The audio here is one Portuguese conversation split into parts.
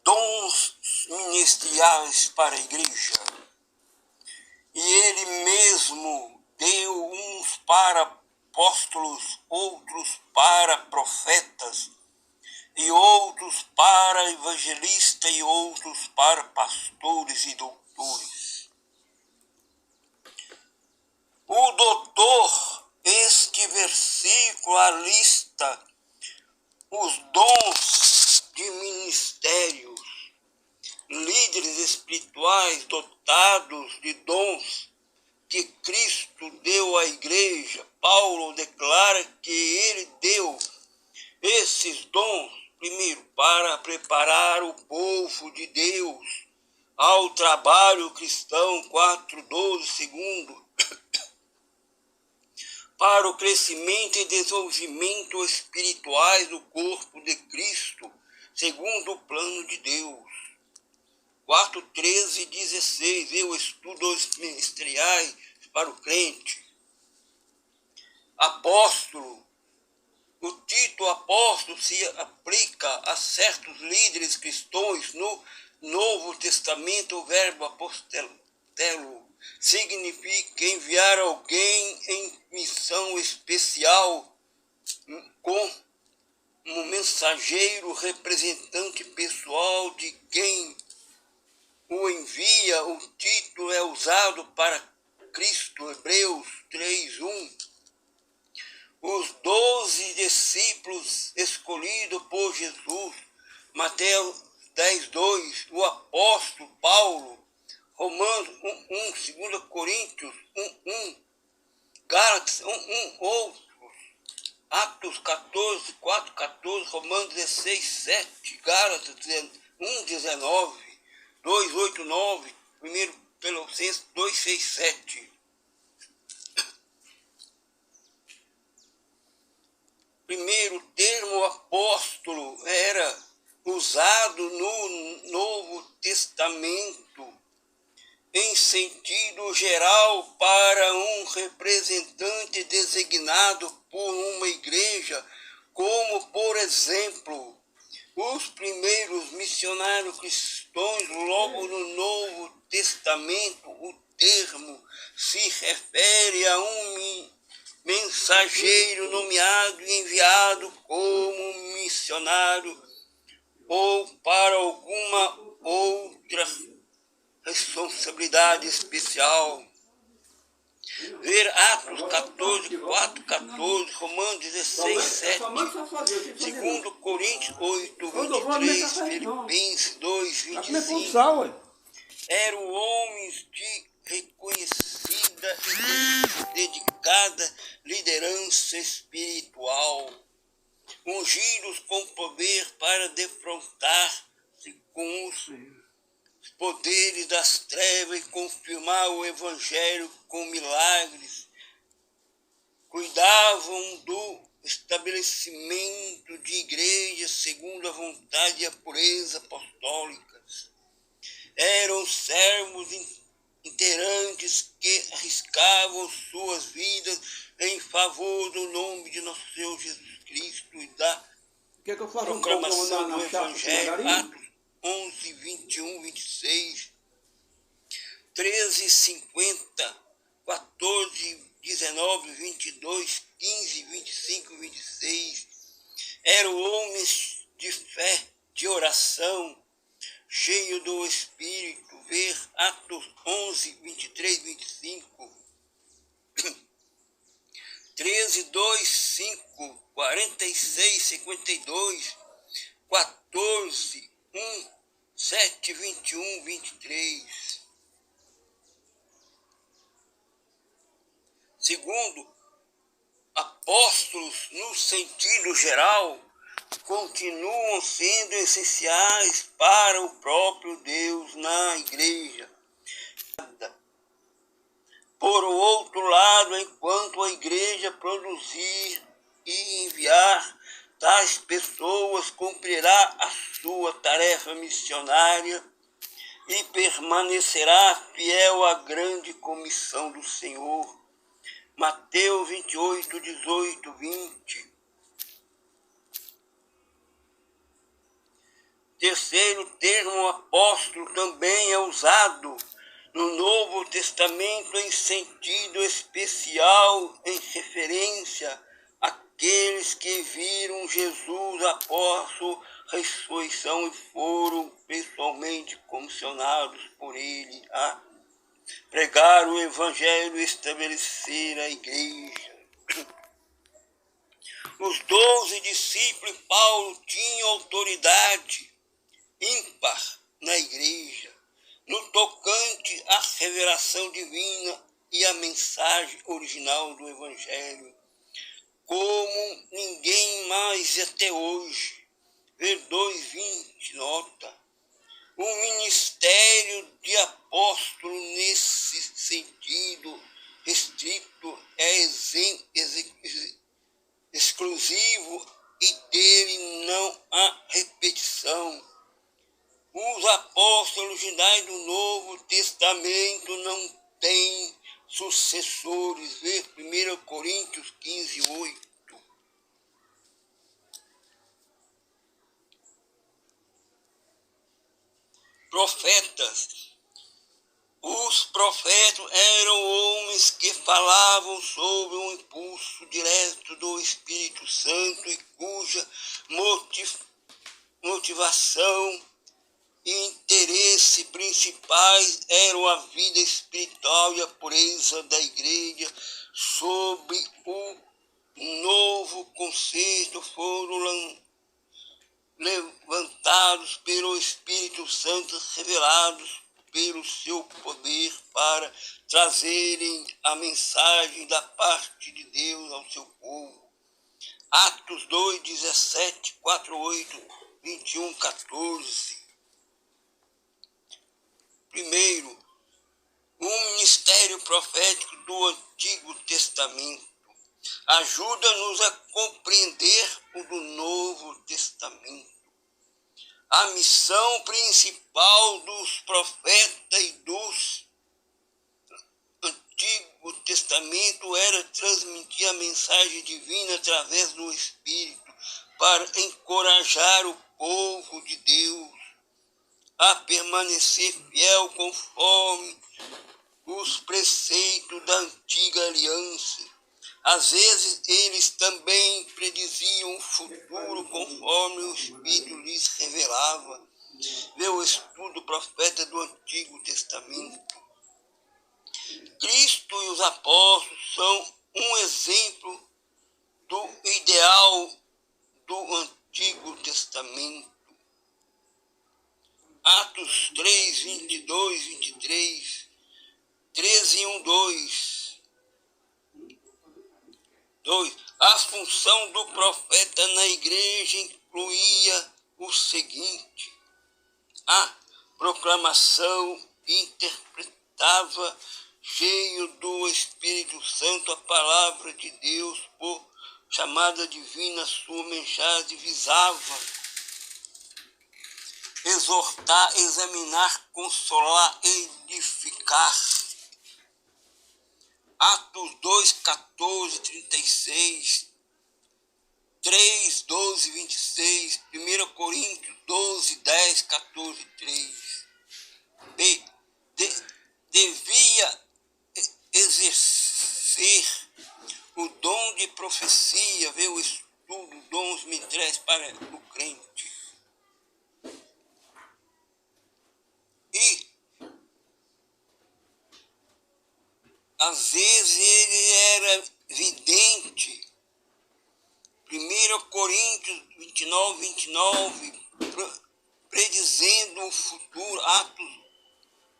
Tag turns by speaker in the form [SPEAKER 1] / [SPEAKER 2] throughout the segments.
[SPEAKER 1] dons ministeriais para a igreja. E ele mesmo deu uns para apóstolos, outros para profetas, e outros para evangelistas, e outros para pastores e doutores. O doutor, este versículo alista os dons de ministérios, líderes espirituais dotados de dons que Cristo deu à igreja. Paulo declara que ele deu esses dons, primeiro, para preparar o povo de Deus ao trabalho cristão, 4:12, segundo, para o crescimento e desenvolvimento espirituais do corpo de Cristo, segundo o plano de Deus. 4:13-16, eu estudo os ministeriais para o crente. Apóstolo, o título apóstolo se aplica a certos líderes cristãos. No Novo Testamento, o verbo apostelo significa enviar alguém em missão especial como mensageiro, representante pessoal de quem o envia. O título é usado para Cristo, Hebreus 3:1. Os 12 discípulos escolhidos por Jesus, Mateus 10:2, o apóstolo Paulo, Romanos 1:1, 2 Coríntios 1:1, Gálatas 1:1, outros, Atos 4:14, Romanos 16:7, Gálatas 1:19, 2:8-9, 1 Colossenses 2:6-7. Primeiro, o termo apóstolo era usado no Novo Testamento em sentido geral para um representante designado por uma igreja, como, por exemplo, os primeiros missionários cristãos. Logo no Novo Testamento, o termo se refere a um mensageiro nomeado e enviado como missionário ou para alguma outra responsabilidade especial. Ver Atos 4:14, Romanos 16:7, 2 Coríntios 8:23, Filipenses 2:25. Eram homens de reconhecida e dedicada liderança espiritual, ungidos com poder para defrontar-se com os poderes das trevas e confirmar o evangelho com milagres. Cuidavam do estabelecimento de igrejas segundo a vontade e a pureza apostólicas. Eram servos itinerantes que arriscavam suas vidas em favor do nome de nosso Senhor Jesus Cristo e da proclamação do evangelho. Atos 11:21-26, 13:50, 14:19-22, 15:25-26. Eram homens de fé, de oração, cheio do Espírito. Ver Atos 11:23-25. 13:2-5, 46:52, 14:1, 7:21-23. Segundo, apóstolos, no sentido geral, continuam sendo essenciais para o próprio Deus na igreja. Por outro lado, enquanto a igreja produzir e enviar tais pessoas, cumprirá a sua tarefa missionária e permanecerá fiel à grande comissão do Senhor. Mateus 28:18-20. terceiro termo apóstolo também é usado no Novo Testamento em sentido especial, em referência àqueles que viram Jesus após sua ressurreição e foram pessoalmente comissionados por ele a pregar o Evangelho e estabelecer a igreja. Os 12 discípulos de Paulo tinham autoridade ímpar na igreja, no tocante à revelação divina e à mensagem original do Evangelho, como ninguém mais até hoje. Ver 2:20 nota. O ministério de apóstolo nesse sentido restrito é exclusivo e dele não há repetição. Os apóstolos finais do Novo Testamento não têm sucessores. Ver 1 Coríntios 15:8. Profetas. Os profetas eram homens que falavam sob o impulso direto do Espírito Santo e cuja motivação e interesse principais eram a vida espiritual e a pureza da igreja. Sob o novo conceito foram levantados pelo Espírito Santo, revelados pelo seu poder para trazerem a mensagem da parte de Deus ao seu povo. Atos 2:17, 4:8, 21, 14. Primeiro, o ministério profético do Antigo Testamento ajuda-nos a compreender o do Novo Testamento. A missão principal dos profetas e dos Antigo Testamento era transmitir a mensagem divina através do Espírito para encorajar o povo de Deus a permanecer fiel conforme os preceitos da antiga aliança. Às vezes eles também prediziam o futuro conforme o Espírito lhes revelava. Vê o estudo profeta do Antigo Testamento. Cristo e os apóstolos são um exemplo do ideal do Antigo Testamento. Atos 3, 22, 23, 13:1, 2. A função do profeta na igreja incluía o seguinte: a proclamação interpretava, cheio do Espírito Santo, a palavra de Deus por chamada divina. Sua mensagem visava exortar, examinar, consolar, edificar. Atos 2, 14, 36, 3, 12, 26, 1 Coríntios 12, 10, 14, 3. B. Devia exercer o dom de profecia, ver o estudo, dons ministérios para o crente. E às vezes ele era vidente. 1 Coríntios 29, 29, predizendo o futuro. Atos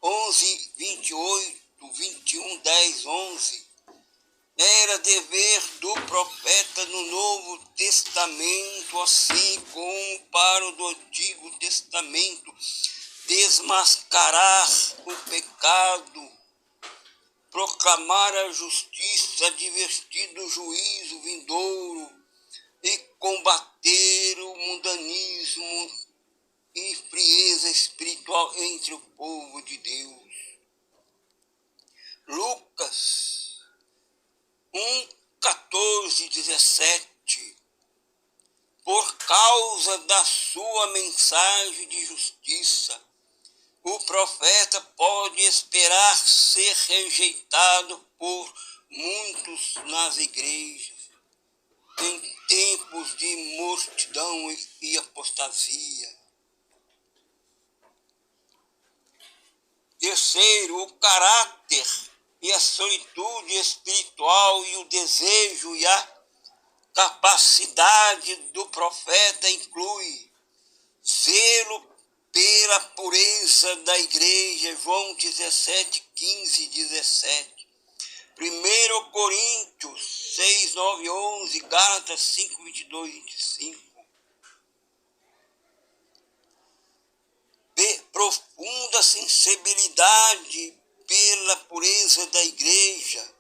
[SPEAKER 1] 11, 28, 21, 10, 11. Era dever do profeta no Novo Testamento, assim como para o do Antigo Testamento, desmascarar o pecado, proclamar a justiça, advertir do juízo vindouro e combater o mundanismo e frieza espiritual entre o povo de Deus. Lucas 1, 14, 17. Por causa da sua mensagem de justiça, o profeta pode esperar ser rejeitado por muitos nas igrejas, em tempos de mortidão e apostasia. Terceiro, o caráter e a solitude espiritual e o desejo e a capacidade do profeta inclui zelo pela pureza da igreja, João 17, 15 e 17. 1 Coríntios 6, 9, 11, Gálatas 5, 22 e 25. Profunda sensibilidade pela pureza da igreja.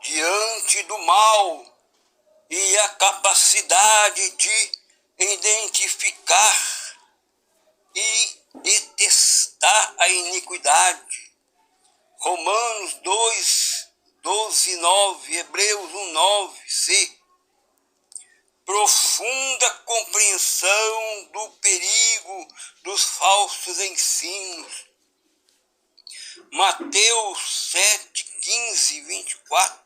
[SPEAKER 1] Diante do mal e a capacidade de identificar e detestar a iniquidade. Romanos 2, 12 e 9, Hebreus 1, 9, C. Profunda compreensão do perigo dos falsos ensinos. Mateus 7, 15, 24,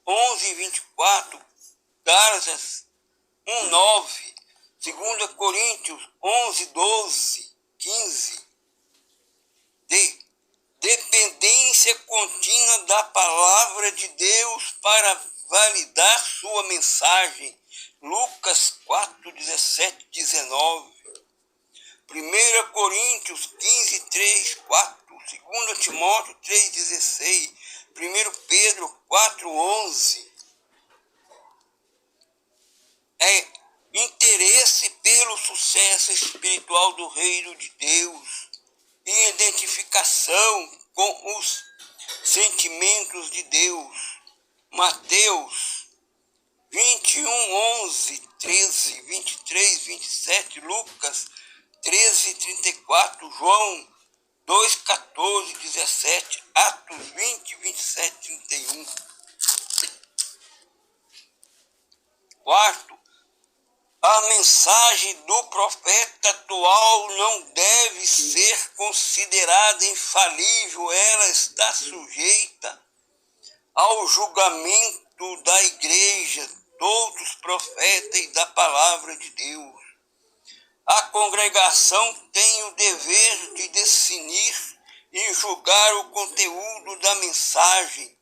[SPEAKER 1] 11 e 24, Gálatas 1, 9, 2 Coríntios 11, 12, 15. D. Dependência contínua da palavra de Deus para validar sua mensagem. Lucas 4, 17, 19. 1 Coríntios 15, 3, 4. 2 Timóteo 3, 16. 1 Pedro 4, 11. É interesse pelo sucesso espiritual do reino de Deus e identificação com os sentimentos de Deus. Mateus 21, 11, 13, 23, 27, Lucas 13, 34, João 2, 14, 17, Atos 20, 27, 31. Quarto, a mensagem do profeta atual não deve ser considerada infalível, ela está sujeita ao julgamento da igreja, todos profetas e da palavra de Deus. A congregação tem o dever de definir e julgar o conteúdo da mensagem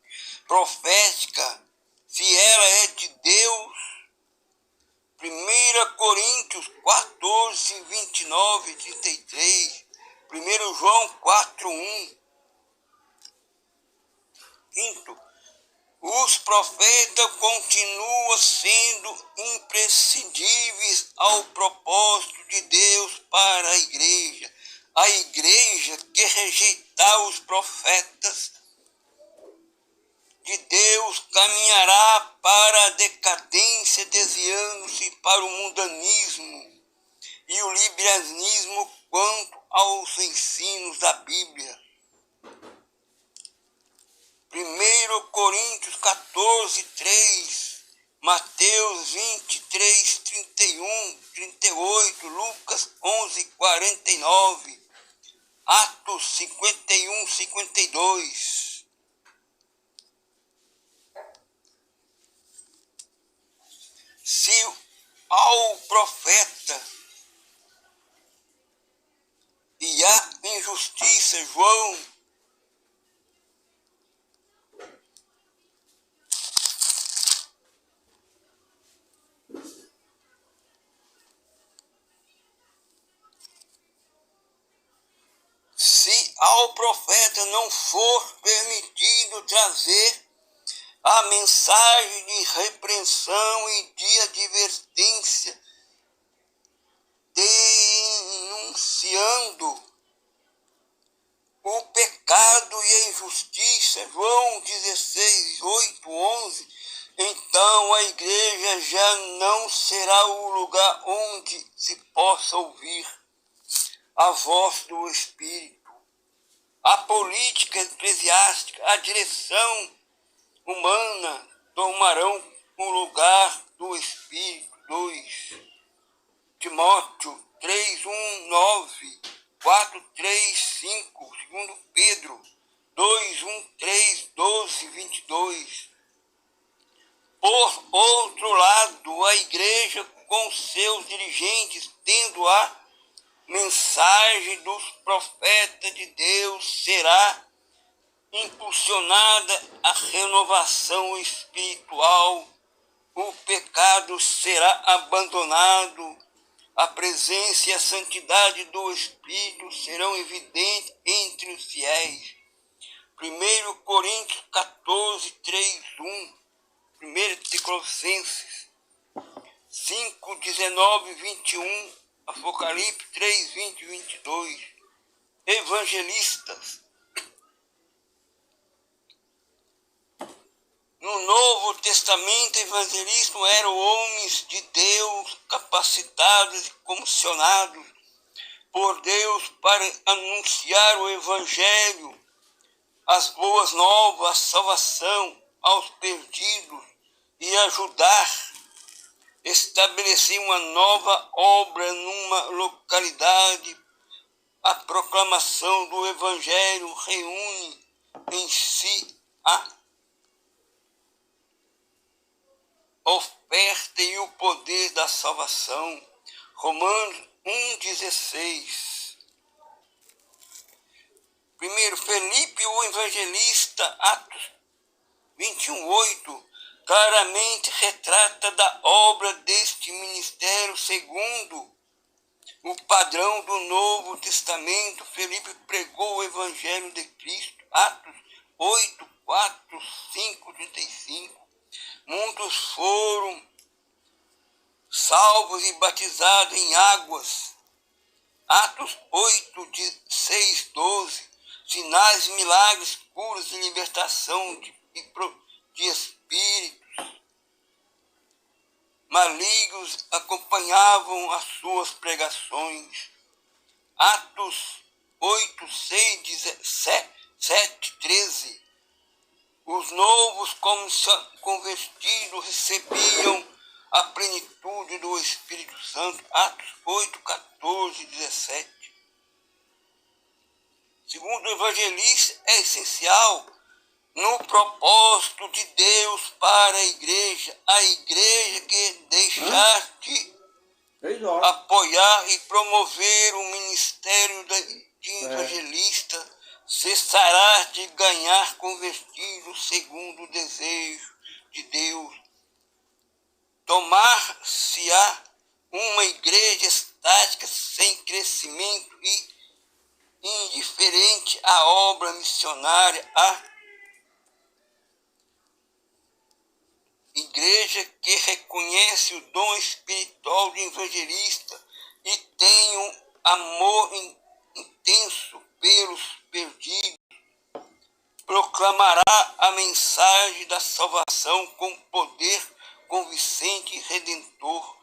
[SPEAKER 1] profética, se ela é de Deus. 1 Coríntios 14, 29 e 33. 1 João 4, 1. Quinto, os profetas continuam sendo imprescindíveis ao propósito de Deus para a igreja. A igreja que rejeitar os profetas de Deus caminhará para a decadência, desviando-se para o mundanismo e o liberalismo quanto aos ensinos da Bíblia. 1 Coríntios 14, 3, Mateus 23, 31, 38, Lucas 11, 49, Atos 51, 52. Se ao profeta e a injustiça, João ao profeta não for permitido trazer a mensagem de repreensão e de advertência, denunciando o pecado e a injustiça, João 16, 8, 11, então a igreja já não será o lugar onde se possa ouvir a voz do Espírito. A política eclesiástica, a direção humana tomarão o lugar do Espírito. 2 Timóteo 3, 1, 9, 4, 3, 5, 2 Pedro 2, 1, 3, 12, 22. Por outro lado, a igreja com seus dirigentes, tendo a mensagem dos profetas de Deus, será impulsionada a renovação espiritual, o pecado será abandonado, a presença e a santidade do Espírito serão evidentes entre os fiéis. 1 Coríntios 14, 3, 1, 1 Tessalonicenses 5, 19, 21, Apocalipse 3, 20 e 22. Evangelistas. No Novo Testamento, evangelistas eram homens de Deus capacitados e comissionados por Deus para anunciar o Evangelho, as boas novas, a salvação aos perdidos e ajudar a estabelecer uma nova obra numa localidade. A proclamação do Evangelho reúne em si a oferta e o poder da salvação. Romanos 1,16. Primeiro, Felipe, o evangelista, Atos 21,8, claramente retrata da obra deste ministério segundo o padrão do Novo Testamento. Felipe pregou o evangelho de Cristo, Atos 8, 4, 5, 35. Muitos foram salvos e batizados em águas. Atos 8, 6, 12. Sinais, milagres, curas e libertação de espíritos malignos acompanhavam as suas pregações. Atos 8, 6, 17, 13. Os novos convertidos recebiam a plenitude do Espírito Santo. Atos 8, 14, 17. Segundo o evangelista, é essencial no propósito de Deus para a igreja que deixar de apoiar e promover o ministério de evangelista cessará de ganhar convertidos segundo o desejo de Deus. Tomar-se-á uma igreja estática, sem crescimento e indiferente à obra missionária. A igreja que reconhece o dom espiritual de evangelista e tem um amor intenso pelos perdidos, proclamará a mensagem da salvação com poder convincente e redentor.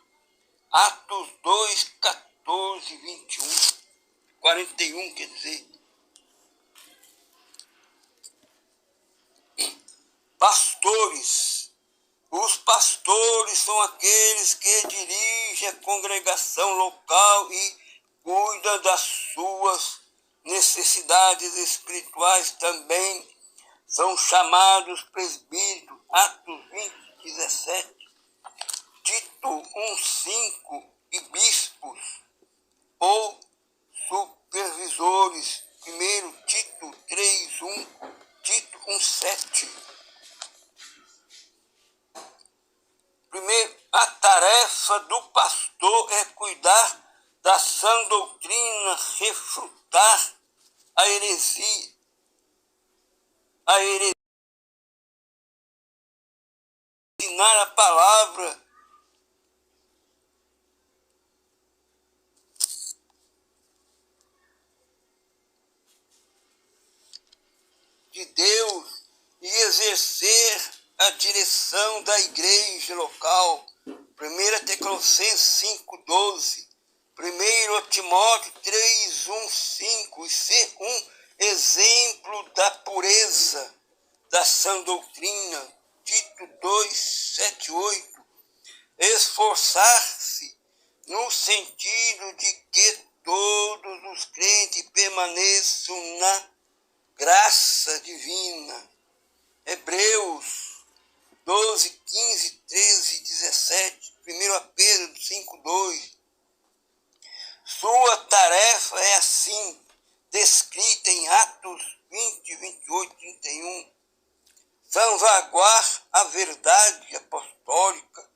[SPEAKER 1] Atos 2, 14, 21, 41, quer dizer. Pastores. Os pastores são aqueles que dirigem a congregação local e cuidam das suas necessidades espirituais. Também são chamados presbíteros. Atos 20, 17. Tito 1,5 e bispos ou supervisores. Primeiro Tito 3,1, Tito 1,7. Primeiro, a tarefa do pastor é cuidar da sã doutrina, refutar a heresia, ensinar a palavra de Deus e exercer a direção da igreja local. 1 Tessalonicenses 5,12, 1 Timóteo 3,1,5, e ser um exemplo da pureza da sã doutrina. Tito 2,7,8, esforçar-se no sentido de que todos os crentes permaneçam na graça divina. Hebreus 12, 15, 13, 17, 1 Pedro 5, 2. Sua tarefa é assim, descrita em Atos 20, 28, 31. Salvaguardar a verdade apostólica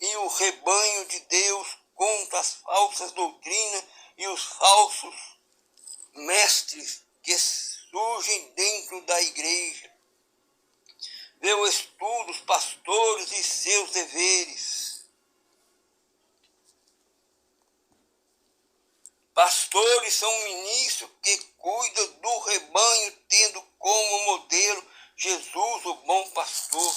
[SPEAKER 1] e o rebanho de Deus contra as falsas doutrinas e os falsos mestres que surgem dentro da igreja. Ver o estudo dos pastores e seus deveres. Pastores são ministros que cuidam do rebanho, tendo como modelo Jesus, o bom pastor.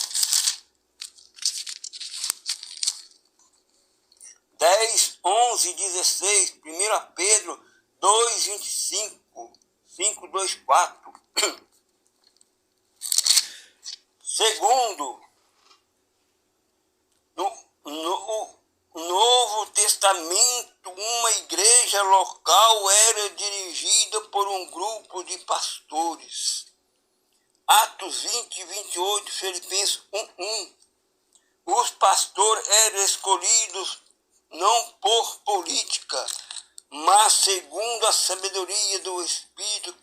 [SPEAKER 1] 10, 11, 16, 1 Pedro 2, 25, 5, 2, 4. Segundo, no Novo Testamento, uma igreja local era dirigida por um grupo de pastores. Atos 20, 28, Filipenses 1:1. Os pastores eram escolhidos não por política, mas segundo a sabedoria do Espírito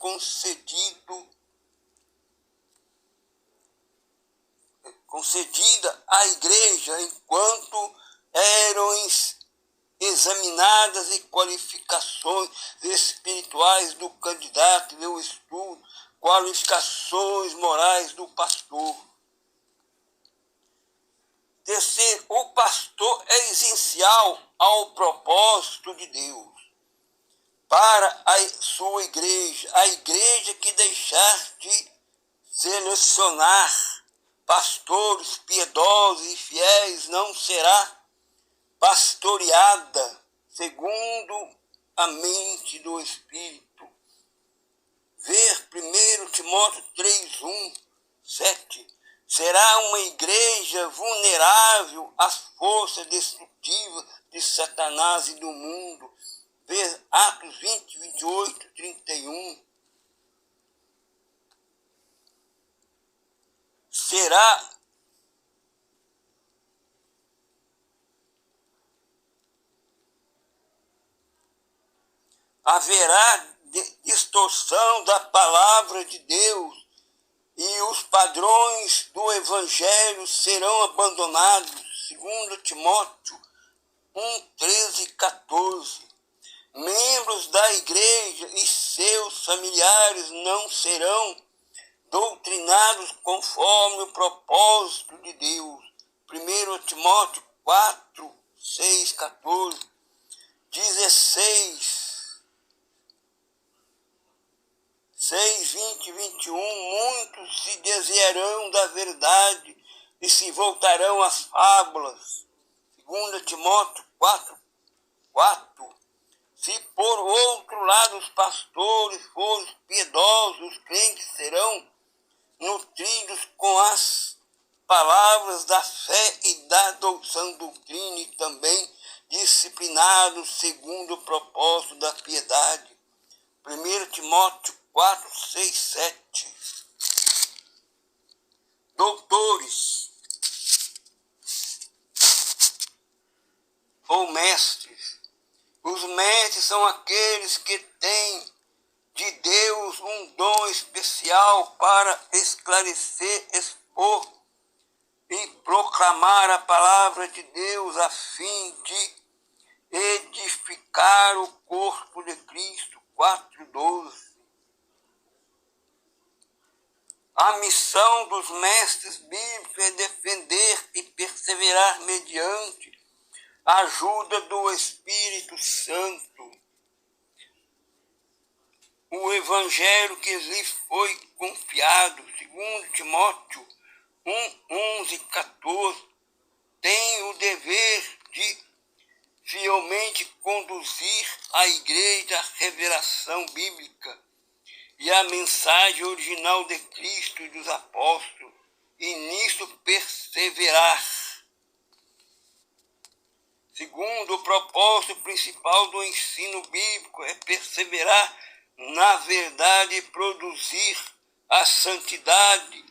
[SPEAKER 1] concedida à igreja, enquanto eram examinadas e qualificações espirituais do candidato e o estudo, qualificações morais do pastor. Terceiro, o pastor é essencial ao propósito de Deus para a sua igreja. A igreja que deixar de selecionar pastores piedosos e fiéis não será pastoreada segundo a mente do Espírito. Ver 1 Timóteo 3:1, 7. Será uma igreja vulnerável às forças destrutivas de Satanás e do mundo. Ver Atos 20, 28, 31. Haverá distorção da palavra de Deus e os padrões do Evangelho serão abandonados. 2 Timóteo 1, 13 e 14. Membros da igreja e seus familiares não serão doutrinados conforme o propósito de Deus. 1 Timóteo 4, 6, 14, 16, 6, 20, 21. Muitos se desviarão da verdade e se voltarão às fábulas. 2 Timóteo 4, 4. Se por outro lado os pastores forem piedosos, os crentes serão nutridos com as palavras da fé e da sã doutrina e também disciplinados segundo o propósito da piedade. 1 Timóteo 4, 6, 7. Doutores ou mestres. Os mestres são aqueles que têm de Deus um dom especial para esclarecer, expor e proclamar a palavra de Deus a fim de edificar o corpo de Cristo. 4:12. A missão dos mestres bíblicos é defender e perseverar mediante a ajuda do Espírito Santo. O evangelho que lhe foi confiado, segundo Timóteo 1:11-14, tem o dever de fielmente conduzir a igreja à revelação bíblica e à mensagem original de Cristo e dos apóstolos, e nisso perseverar. Segundo, o propósito principal do ensino bíblico é perseverar na verdade e produzir a santidade,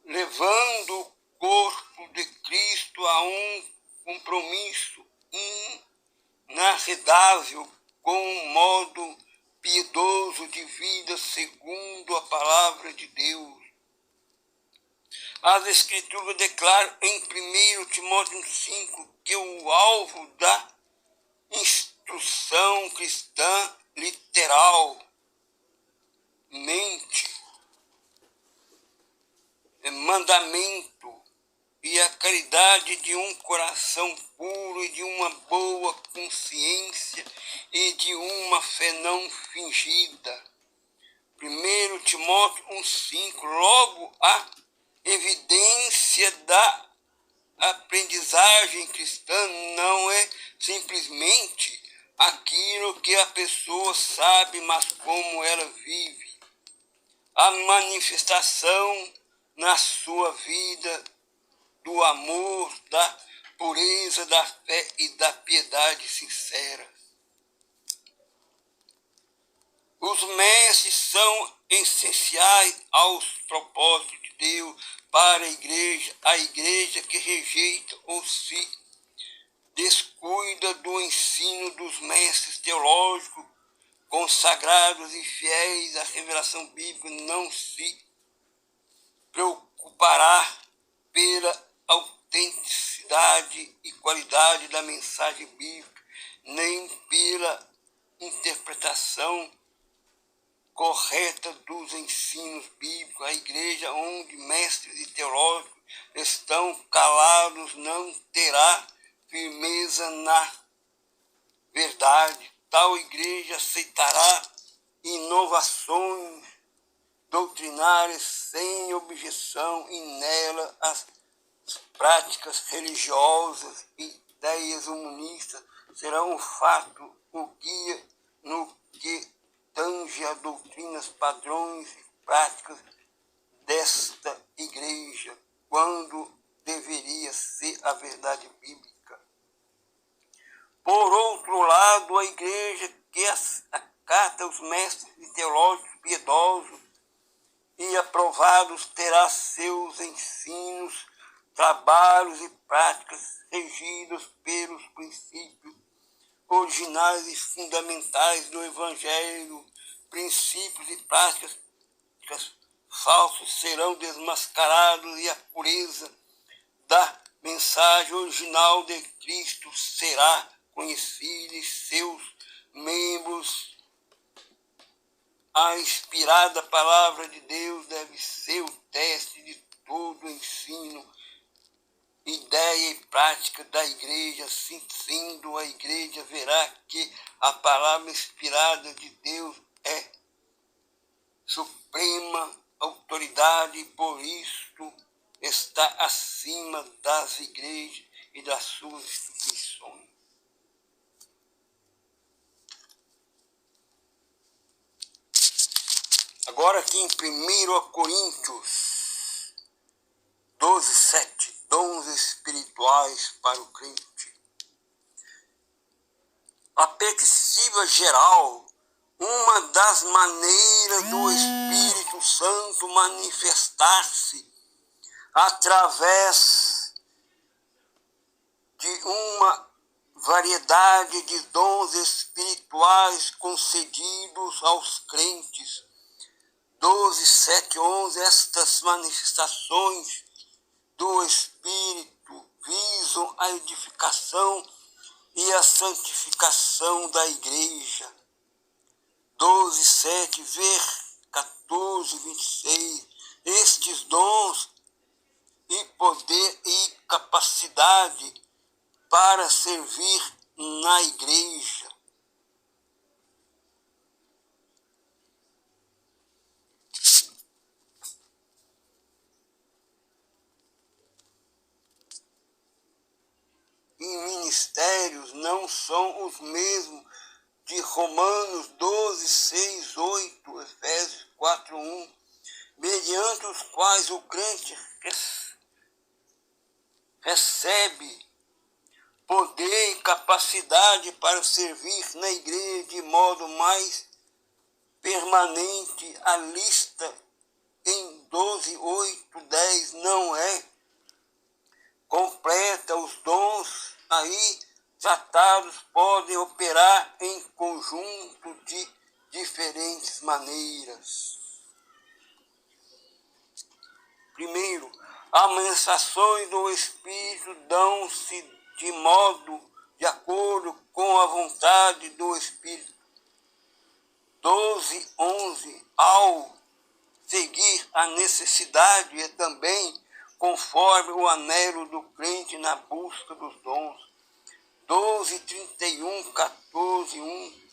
[SPEAKER 1] levando o corpo de Cristo a um compromisso inarredável com um modo piedoso de vida segundo a palavra de Deus. As Escrituras declaram em 1 Timóteo 5 que o alvo da instrução cristã literal, mente, mandamento e a caridade de um coração puro e de uma boa consciência e de uma fé não fingida. 1 Timóteo 1,5. Logo, a evidência da aprendizagem cristã não é simplesmente aquilo que a pessoa sabe, mas como ela vive. A manifestação na sua vida do amor, da pureza, da fé e da piedade sincera. Os mestres são essenciais aos propósitos de Deus para a igreja que rejeita ou se descuida do ensino dos mestres teológicos consagrados e fiéis à revelação bíblica não se preocupará pela autenticidade e qualidade da mensagem bíblica, nem pela interpretação correta dos ensinos bíblicos. A igreja onde mestres e teólogos estão calados não terá firmeza na verdade. Tal igreja aceitará inovações doutrinárias sem objeção e nela as práticas religiosas e ideias humanistas serão o fato, o guia no que tange a doutrinas, padrões e práticas desta igreja, quando deveria ser a verdade bíblica. Por outro lado, a igreja que acata os mestres teológicos piedosos e aprovados terá seus ensinos, trabalhos e práticas regidos pelos princípios originais e fundamentais do Evangelho. Princípios e práticas falsos serão desmascarados e a pureza da mensagem original de Cristo será conhecida e seus membros. A inspirada palavra de Deus deve ser o teste de todo o ensino, ideia e prática da igreja. Assim sendo, a igreja verá que a palavra inspirada de Deus é suprema autoridade e por isso está acima das igrejas e das suas instituições. Agora aqui em 1 Coríntios 12:7, dons espirituais para o crente. A perspectiva geral, uma das maneiras do Espírito Santo manifestar-se através de uma variedade de dons espirituais concedidos aos crentes. 12:7-11, estas manifestações do Espírito visam a edificação e a santificação da igreja. 12:7, ver 14 14, 26, estes dons e poder e capacidade para servir na igreja. E ministérios não são os mesmos de Romanos 12, 6, 8, Efésios 4, 1, mediante os quais o crente recebe poder e capacidade para servir na igreja de modo mais permanente. A lista em 12, 8, 10 não é completa. Os dons aí tratados podem operar em conjunto de diferentes maneiras. Primeiro, as manifestações do Espírito dão-se de modo de acordo com a vontade do Espírito. 12, 11, ao seguir a necessidade e também conforme o anelo do crente na busca dos dons. 12, 31, 14, 1.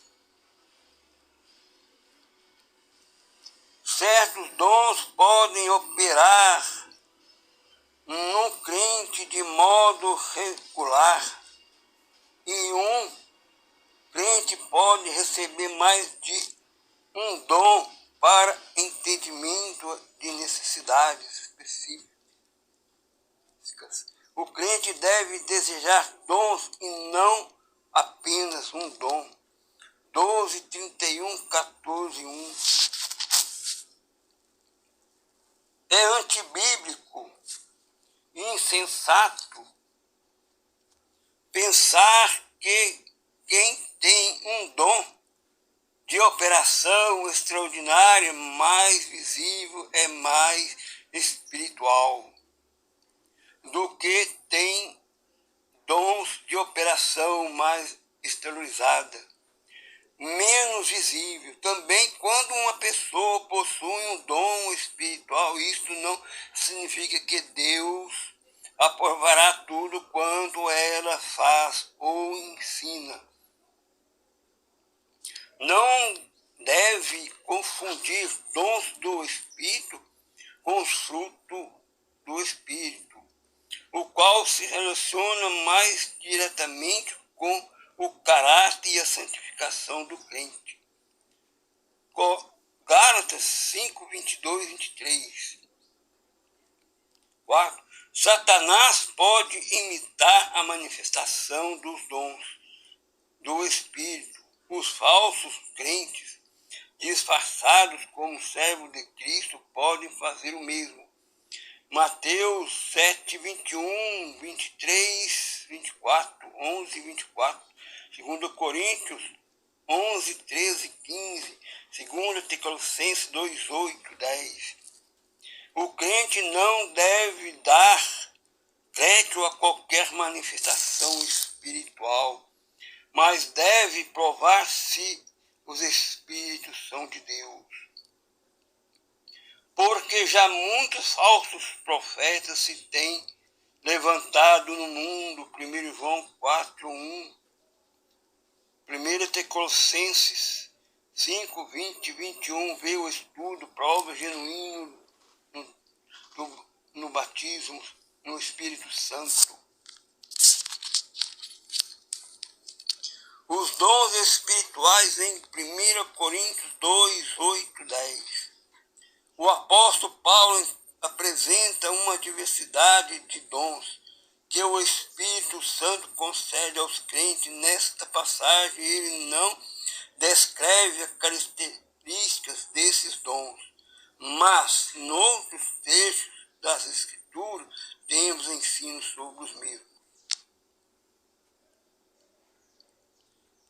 [SPEAKER 1] Certos dons podem operar no crente de modo regular e um crente pode receber mais de um dom para entendimento de necessidades específicas. O crente deve desejar dons e não apenas um dom. 12, 31, 14, 1. É antibíblico e insensato pensar que quem tem um dom de operação extraordinária, mais visível, é mais espiritual do que tem dons de operação mais exteriorizada, menos visível. Também quando uma pessoa possui um dom espiritual, isto não significa que Deus aprovará tudo quanto ela faz ou ensina. Não deve confundir dons do Espírito com os frutos do Espírito, o qual se relaciona mais diretamente com o caráter e a santificação do crente. Gálatas 5, 22, 23. 4. Satanás pode imitar a manifestação dos dons do Espírito. Os falsos crentes, disfarçados como servos de Cristo, podem fazer o mesmo. Mateus 7, 21, 23, 24, 11, 24. 2 Coríntios 11, 13, 15. 2 Tessalonicenses 2, 8, 10. O crente não deve dar crédito a qualquer manifestação espiritual, mas deve provar se os Espíritos são de Deus. Porque já muitos falsos profetas se têm levantado no mundo. 1 João 4, 1. 1 Tessalonicenses 5, 20, 21. Vê o estudo, prova genuíno no batismo no Espírito Santo. Os dons espirituais em 1 Coríntios 2, 8, 10. O apóstolo Paulo apresenta uma diversidade de dons que o Espírito Santo concede aos crentes. Nesta passagem, ele não descreve as características desses dons, mas, em outros textos das Escrituras, temos ensinos sobre os mesmos.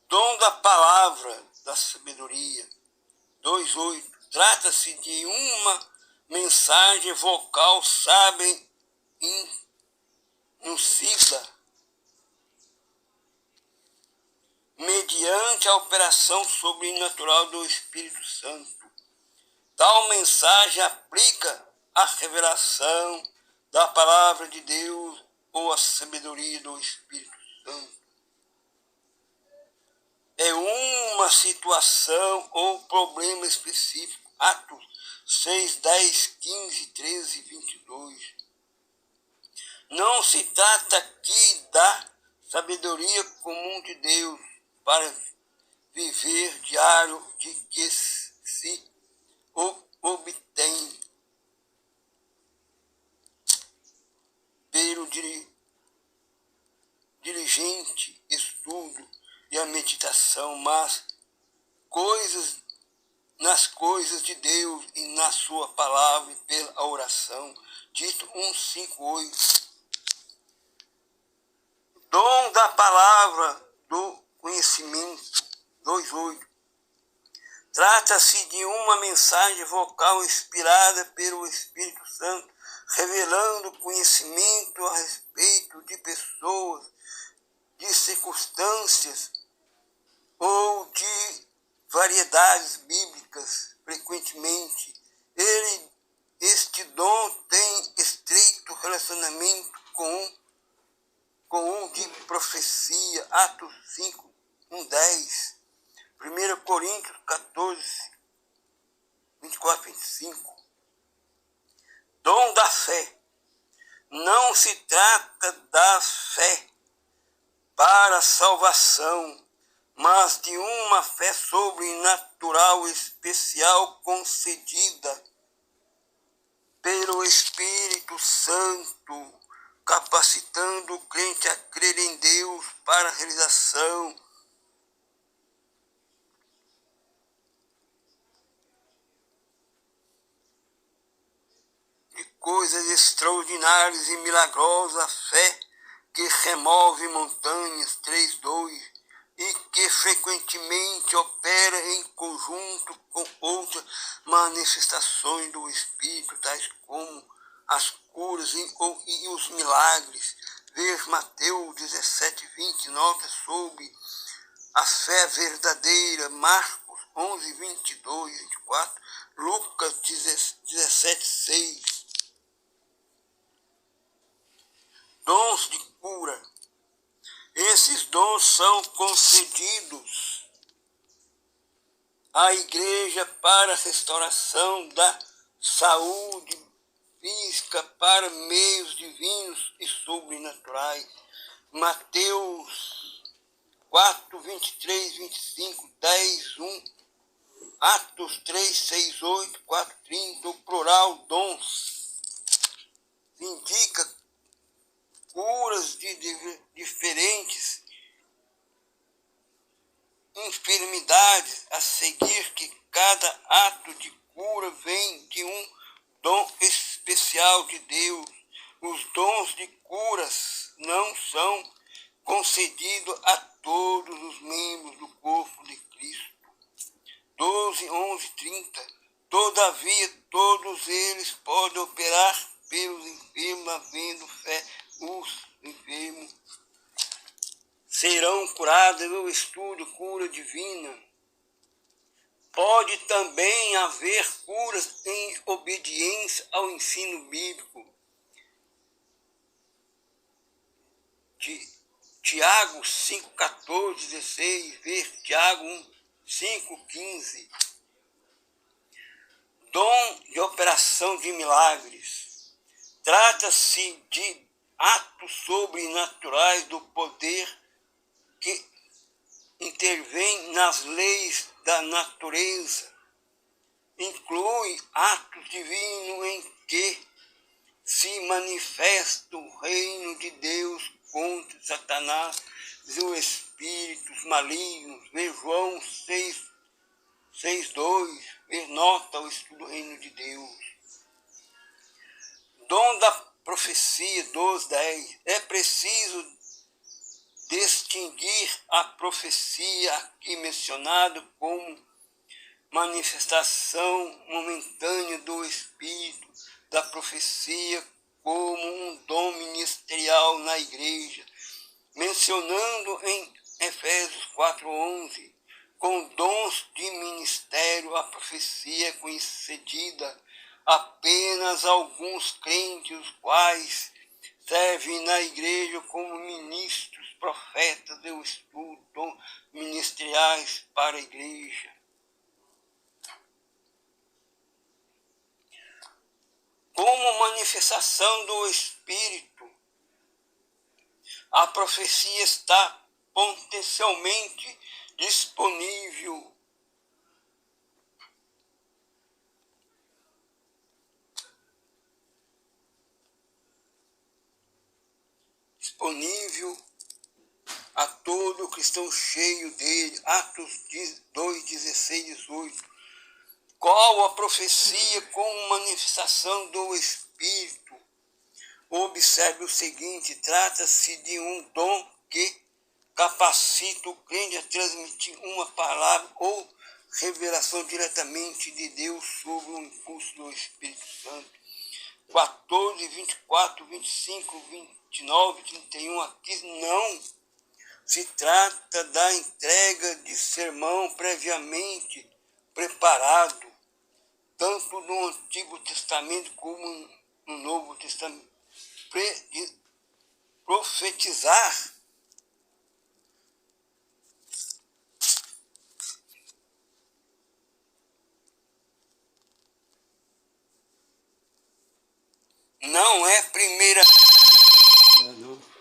[SPEAKER 1] Dom da palavra da sabedoria, 2:8. Trata-se de uma mensagem vocal sábia enunciada mediante a operação sobrenatural do Espírito Santo. Tal mensagem aplica a revelação da palavra de Deus ou a sabedoria do Espírito Santo. É uma situação ou problema específico. Atos 6, 10, 15, 13 e 22. Não se trata aqui da sabedoria comum de Deus para viver diário de que se obtém pelo diligente estudo e a meditação, mas nas coisas de Deus e na sua palavra e pela oração. Tito 1:5-8. Dom da palavra do conhecimento 2:8. Trata-se de uma mensagem vocal inspirada pelo Espírito Santo, revelando conhecimento a respeito de pessoas, de circunstâncias ou de variedades bíblicas. Frequentemente, este dom tem estreito relacionamento com o de profecia. Atos 5:10. 1 Coríntios 14, 24-25. Dom da fé. Não se trata da fé para a salvação, mas de uma fé sobrenatural especial concedida pelo Espírito Santo, capacitando o crente a crer em Deus para a realização de coisas extraordinárias e milagrosas, a fé que remove montanhas, 3:2, e que frequentemente opera em conjunto com outras manifestações do Espírito, tais como as curas e os milagres. Veja Mateus 17:20, nota sobre a fé verdadeira, Marcos 11:22-24, Lucas 17:6. Dons de cura. Esses dons são concedidos à igreja para a restauração da saúde física para meios divinos e sobrenaturais. Mateus 4:23-25, 10:1, Atos 3:6-8, 4:30. O plural dons indica curas de diferentes enfermidades, a seguir que cada ato de cura vem de um dom especial de Deus. Os dons de curas não são concedidos a todos os membros do corpo de Cristo. 12:11-30. Todavia, todos eles podem operar pelos enfermos, havendo fé. Os enfermos serão curados. Eu estudo cura divina. Pode também haver curas em obediência ao ensino bíblico. Tiago 5:14-16, ver Tiago 5:15. Dom de operação de milagres. Trata-se de atos sobrenaturais do poder que intervém nas leis da natureza. Inclui atos divinos em que se manifesta o reino de Deus contra Satanás e os espíritos malignos. Ver João 6:2, ver nota o estudo do reino de Deus. Dom da profecia 12:10. É preciso distinguir a profecia aqui mencionada como manifestação momentânea do Espírito, da profecia como um dom ministerial na igreja, mencionando em Efésios 4:11, com dons de ministério, a profecia é concedida apenas a alguns crentes, os quais servem na igreja como ministros, profetas de estudo, dons ministeriais para a igreja. Como manifestação do Espírito, a profecia está potencialmente disponível a todo cristão cheio dele. Atos 2, 16, 18. Qual a profecia como manifestação do Espírito? Observe o seguinte: trata-se de um dom que capacita o crente a transmitir uma palavra ou revelação diretamente de Deus sob o impulso do Espírito Santo. 14, 24, 25, 29, 31, aqui não se trata da entrega de sermão previamente preparado, tanto no Antigo Testamento como no Novo Testamento. Profetizar não é primeira. Não.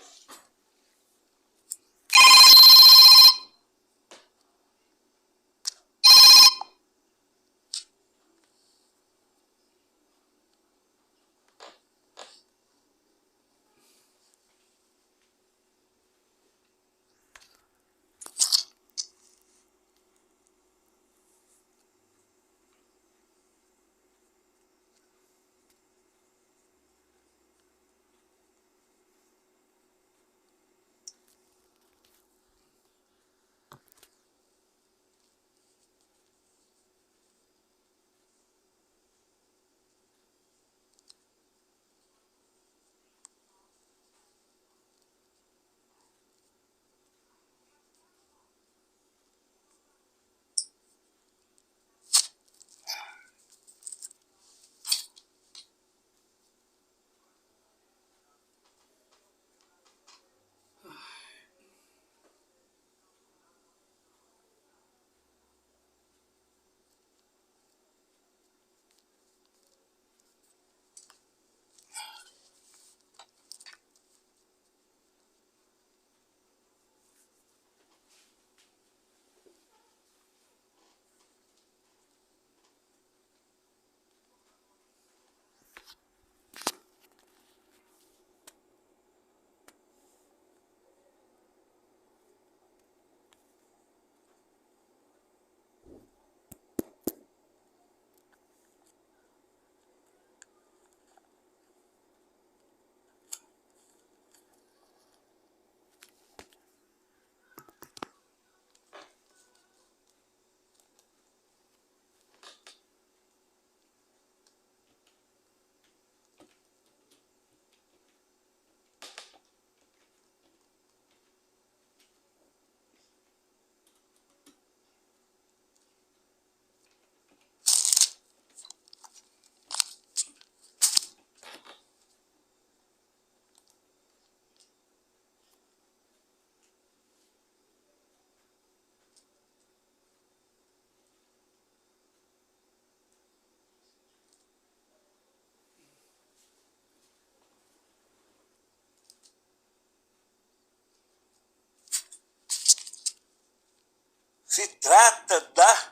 [SPEAKER 1] Se trata da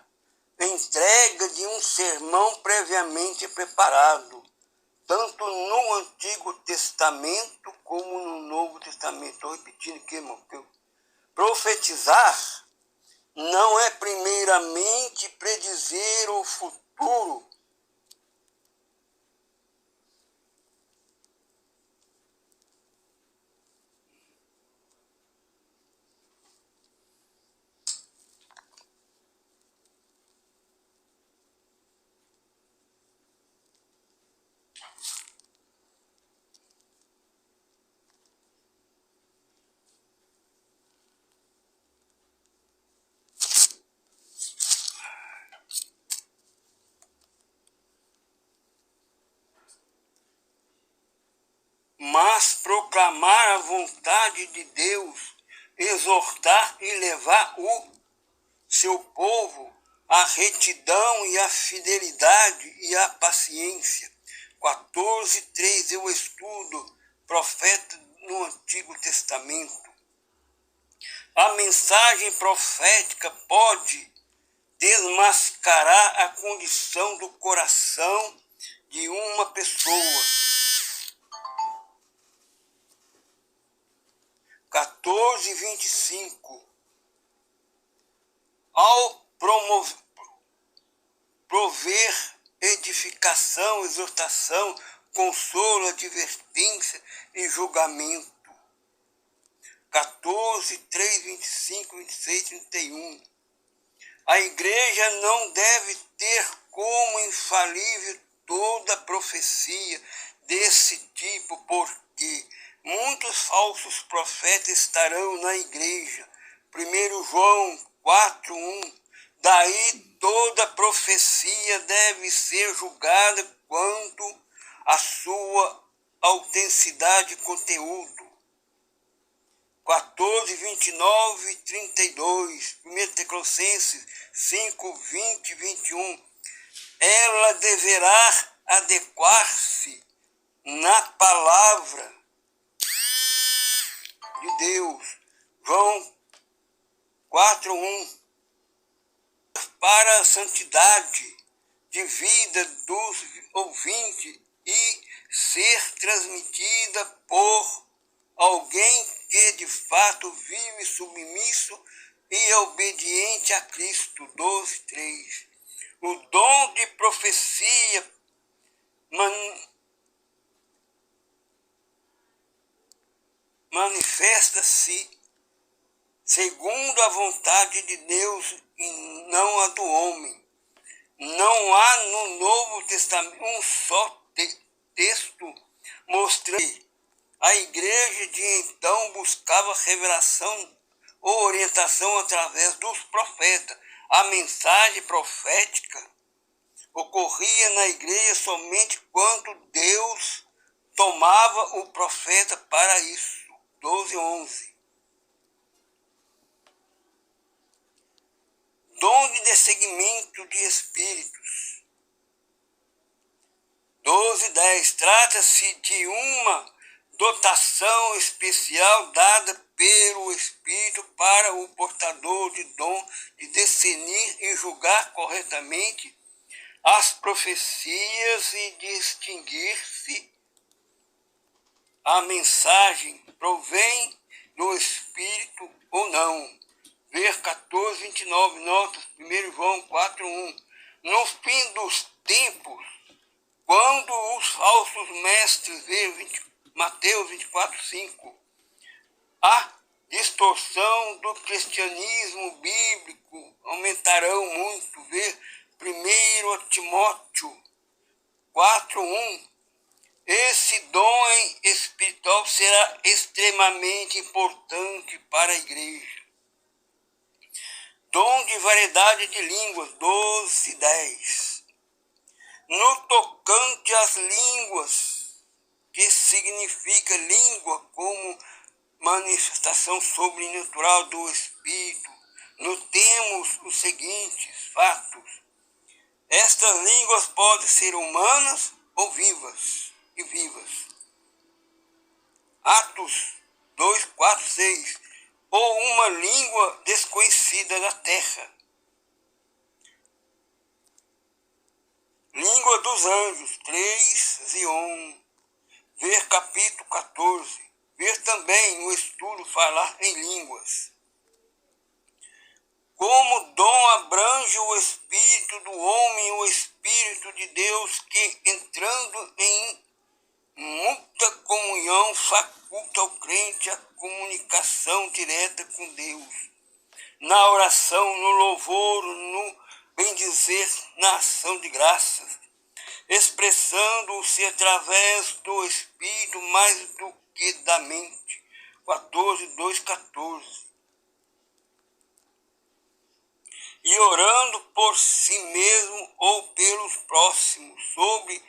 [SPEAKER 1] entrega de um sermão previamente preparado, tanto no Antigo Testamento como no Novo Testamento. Estou repetindo aqui, irmão. Profetizar não é primeiramente predizer o futuro, proclamar a vontade de Deus, exortar e levar o seu povo à retidão e à fidelidade e à paciência. 14:3 eu estudo profeta no Antigo Testamento. A mensagem profética pode desmascarar a condição do coração de uma pessoa. 14:25 ao prover edificação, exortação, consolo, advertência e julgamento. 14:3, 25, 26, 31. A igreja não deve ter como infalível toda profecia desse tipo, porque muitos falsos profetas estarão na igreja. 1 João 4:1. Daí toda profecia deve ser julgada quanto à sua autenticidade e conteúdo. 14:29 e 32. 1 Tessalonicenses 5:20 e 21. Ela deverá adequar-se na palavra de Deus. João 4:1. Para a santidade de vida dos ouvintes e ser transmitida por alguém que de fato vive submisso e obediente a Cristo. 12:3. O dom de profecia manifesta-se segundo a vontade de Deus e não a do homem. Não há no Novo Testamento um só texto mostrando que a igreja de então buscava revelação ou orientação através dos profetas. A mensagem profética ocorria na igreja somente quando Deus tomava o profeta para isso. 12:11. Dom de discernimento de espíritos. 12:10. Trata-se de uma dotação especial dada pelo Espírito para o portador de dom de discernir e julgar corretamente as profecias e distinguir-se a mensagem provém do Espírito ou não. Ver 14:29, notas 1 João 4:1. No fim dos tempos, quando os falsos mestres, Mateus 24:5, a distorção do cristianismo bíblico aumentarão muito. Ver 1 Timóteo 4:1. Esse dom espiritual será extremamente importante para a igreja. Dom de variedade de línguas. 12:10. No tocante às línguas, que significa língua como manifestação sobrenatural do Espírito, notemos os seguintes fatos. Estas línguas podem ser humanas ou vivas. Atos 2:4-6. Ou uma língua desconhecida da terra. Língua dos anjos. 3:1. Ver capítulo 14. Ver também o estudo falar em línguas. Como dom abrange o espírito do homem, o Espírito de Deus, que entrando em muita comunhão faculta ao crente a comunicação direta com Deus, na oração, no louvor, no bendizer, na ação de graças, expressando-se através do Espírito mais do que da mente. 14:2-14. E orando por si mesmo ou pelos próximos, sobre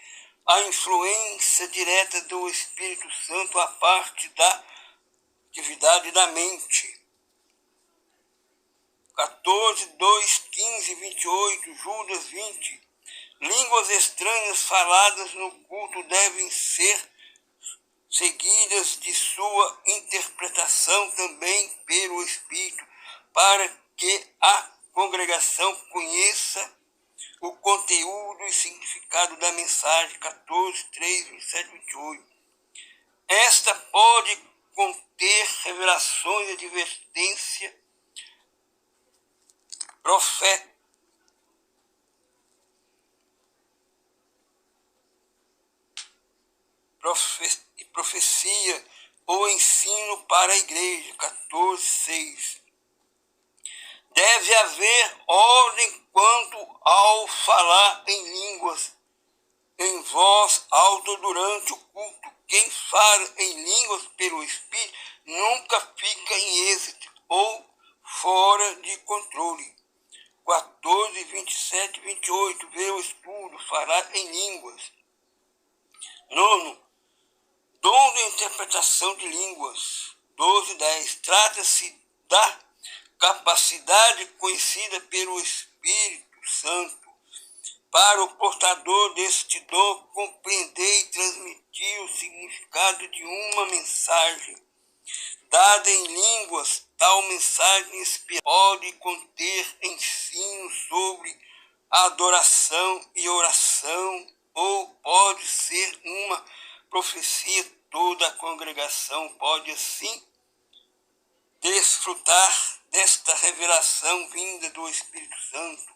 [SPEAKER 1] a influência direta do Espírito Santo à parte da atividade da mente. 14, 2, 15, 28, Judas 20. Línguas estranhas faladas no culto devem ser seguidas de sua interpretação também pelo Espírito, para que a congregação conheça o conteúdo e significado da mensagem. 14, 3, 27, 28. Esta pode conter revelações e advertência profecia ou ensino para a igreja. 14, 6. Deve haver ordem quanto ao falar em línguas, em voz alta durante o culto. Quem fala em línguas pelo Espírito nunca fica em êxito ou fora de controle. 14, 27, 28. Vê o estudo, falar em línguas. 9. Dom de interpretação de línguas. 12, 10. Trata-se da capacidade conhecida pelo Espírito Santo para o portador deste dom compreender e transmitir o significado de uma mensagem dada em línguas. Tal mensagem espiritual pode conter ensino sobre adoração e oração, ou pode ser uma profecia. Toda a congregação pode assim desfrutar desta revelação vinda do Espírito Santo.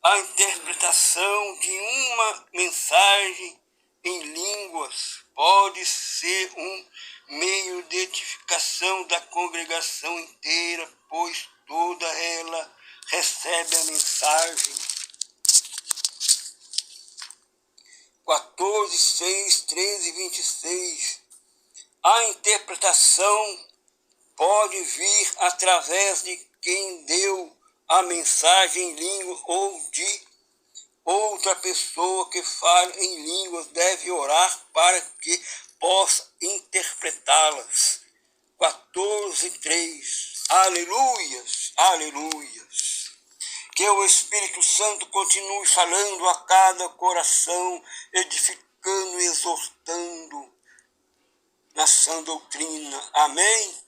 [SPEAKER 1] A interpretação de uma mensagem em línguas pode ser um meio de edificação da congregação inteira, pois toda ela recebe a mensagem. 14, 6, 13 e 26. A interpretação pode vir através de quem deu a mensagem em língua ou de outra pessoa que fala em línguas. Deve orar para que possa interpretá-las. 14, 3. Aleluias, aleluias. Que o Espírito Santo continue falando a cada coração, edificando e exortando na sã doutrina. Amém?